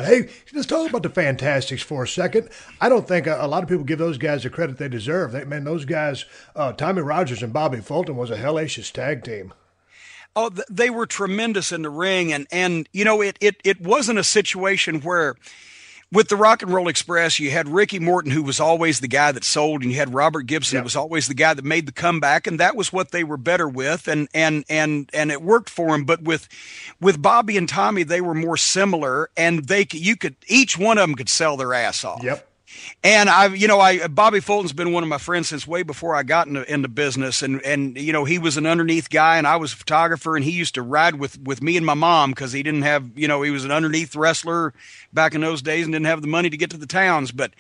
Hey, let's talk about the Fantastics for a second. I don't think a lot of people give those guys the credit they deserve. Man, those guys, Tommy Rogers and Bobby Fulton was a hellacious tag team. Oh, they were tremendous in the ring, and it wasn't a situation where with the Rock and Roll Express, you had Ricky Morton, who was always the guy that sold, and you had Robert Gibson, who was always the guy that made the comeback, and that was what they were better with, and it worked for them. But with Bobby and Tommy, they were more similar, and each one of them could sell their ass off. Yep. And Bobby Fulton's been one of my friends since way before I got into business, and he was an underneath guy, and I was a photographer, and he used to ride with me and my mom because he didn't have, he was an underneath wrestler back in those days and didn't have the money to get to the towns. But,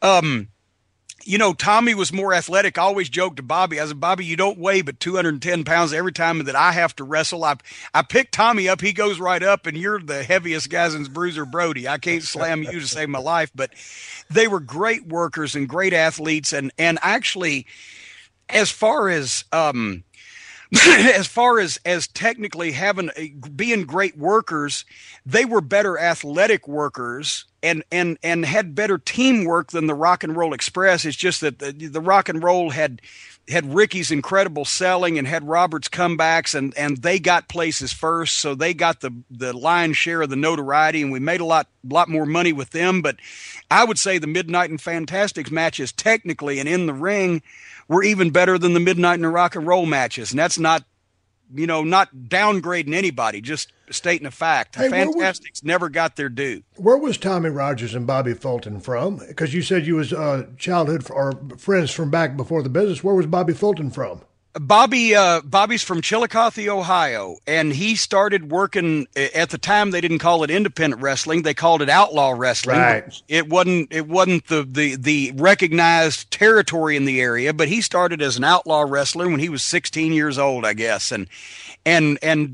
Tommy was more athletic. I always joked to Bobby, I said, Bobby, you don't weigh but 210 pounds every time that I have to wrestle. I pick Tommy up, he goes right up, and you're the heaviest guy since Bruiser Brody. I can't slam you to save my life, but they were great workers and great athletes. And actually, as far as technically being great workers, they were better athletic workers and had better teamwork than the Rock and Roll Express. It's just that the Rock and Roll had Ricky's incredible selling and had Robert's comebacks, and they got places first, so they got the lion's share of the notoriety, and we made a lot more money with them. But I would say the Midnight and Fantastics matches technically and in the ring were even better than the Midnight and the Rock and Roll matches, and that's not downgrading anybody, just stating a fact. The Fantastics never got their due. Where was Tommy Rogers and Bobby Fulton from? Because you said you was childhood or friends from back before the business. Where was Bobby Fulton from? Bobby's from Chillicothe, Ohio, and he started working at the time. They didn't call it independent wrestling; they called it outlaw wrestling. Right. It wasn't the recognized territory in the area, but he started as an outlaw wrestler when he was 16 years old, I guess, and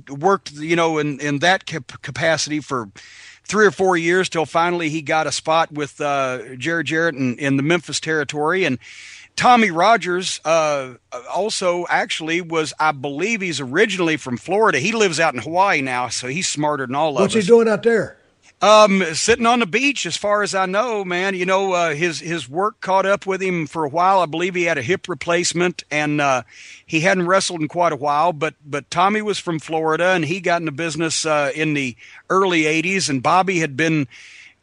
worked in that capacity for 3 or 4 years till finally he got a spot with Jerry Jarrett in the Memphis territory. And Tommy Rogers also actually was, I believe he's originally from Florida. He lives out in Hawaii now, so he's smarter than all of us. What's he doing out there? Sitting on the beach, as far as I know, man. His work caught up with him for a while. I believe he had a hip replacement, and he hadn't wrestled in quite a while. But Tommy was from Florida, and he got into business in the early 80s, and Bobby had been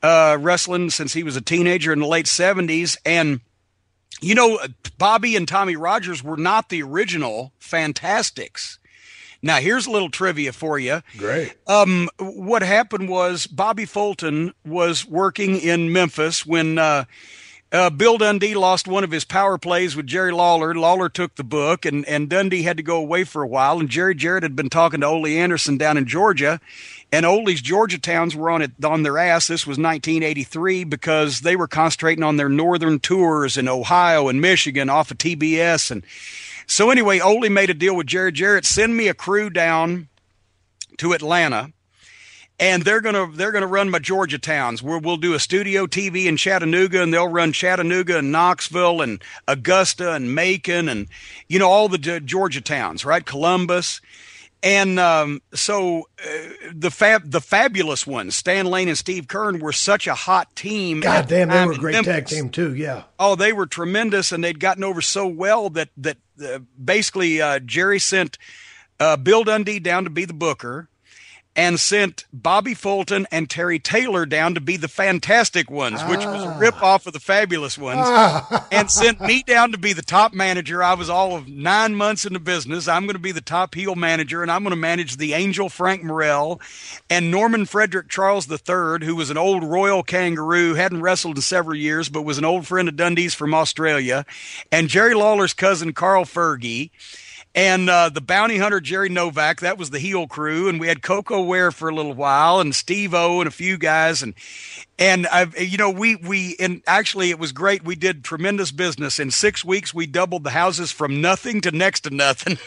wrestling since he was a teenager in the late 70s. And Bobby and Tommy Rogers were not the original Fantastics. Now, here's a little trivia for you. Great. What happened was Bobby Fulton was working in Memphis when Bill Dundee lost one of his power plays with Jerry Lawler. Lawler took the book, and Dundee had to go away for a while, and Jerry Jarrett had been talking to Ole Anderson down in Georgia, and Ole's Georgia towns were on their ass. This was 1983 because they were concentrating on their northern tours in Ohio and Michigan off of TBS. And so anyway, Ole made a deal with Jerry Jarrett, send me a crew down to Atlanta, and they're gonna run my Georgia towns. We'll do a studio TV in Chattanooga, and they'll run Chattanooga and Knoxville and Augusta and Macon and all the Georgia towns, right? Columbus. And so the fabulous ones, Stan Lane and Steve Kern, were such a hot team. God damn, they were a great tag team too. Yeah. Oh, they were tremendous, and they'd gotten over so well that basically Jerry sent Bill Dundee down to be the booker, and sent Bobby Fulton and Terry Taylor down to be the Fantastic Ones, which was a rip-off of the Fabulous Ones, and sent me down to be the top manager. I was all of 9 months in the business. I'm going to be the top heel manager, and I'm going to manage the Angel Frank Morrell and Norman Frederick Charles III, who was an old royal kangaroo, hadn't wrestled in several years, but was an old friend of Dundee's from Australia, and Jerry Lawler's cousin Carl Fergie, and the bounty hunter Jerry Novak. That was the heel crew, and we had Coco Ware for a little while, and Steve O and a few guys, and actually it was great. We did tremendous business. In 6 weeks, we doubled the houses from nothing to next to nothing.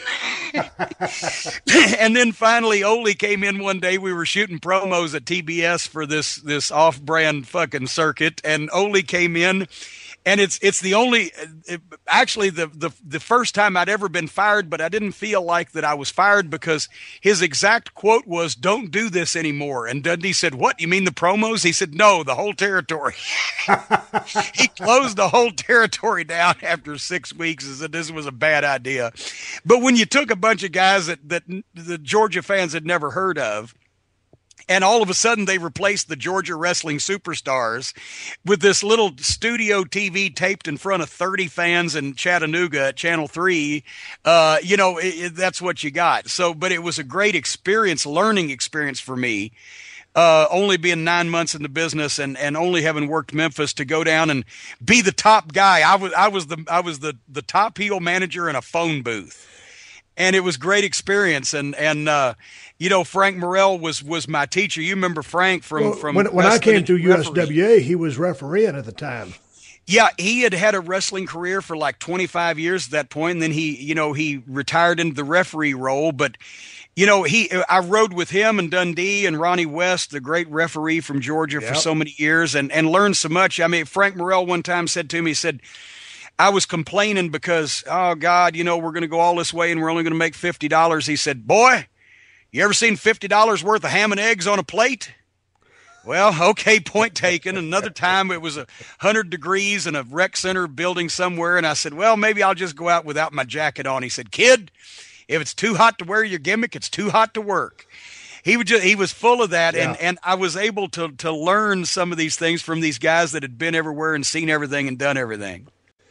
And then finally, Ole came in one day. We were shooting promos at TBS for this off-brand fucking circuit, and Ole came in. And it's the only actually the first time I'd ever been fired, but I didn't feel like that I was fired because his exact quote was, "Don't do this anymore." And Dundee said, "What, you mean the promos?" He said, "No, the whole territory." He closed the whole territory down after 6 weeks and said this was a bad idea. But when you took a bunch of guys that the Georgia fans had never heard of, and all of a sudden they replaced the Georgia wrestling superstars with this little studio TV taped in front of 30 fans in Chattanooga at Channel 3. That's what you got. So, but it was a great experience, learning experience for me. Only being 9 months in the business and only having worked Memphis to go down and be the top guy. I was the top heel manager in a phone booth. And it was great experience. And Frank Morrell was my teacher. You remember Frank from when I came to USWA, he was refereeing at the time. Yeah, he had a wrestling career for like 25 years at that point, and then he retired into the referee role. But I rode with him and Dundee and Ronnie West, the great referee from Georgia, for so many years, and learned so much. I mean, Frank Morrell one time said to me, he said, I was complaining because, oh God, we're going to go all this way and we're only going to make $50. He said, "Boy, you ever seen $50 worth of ham and eggs on a plate?" Well, okay, point taken. Another time it was 100 degrees in a rec center building somewhere. And I said, well, maybe I'll just go out without my jacket on. He said, "Kid, if it's too hot to wear your gimmick, it's too hot to work." He was full of that. Yeah. And I was able to learn some of these things from these guys that had been everywhere and seen everything and done everything.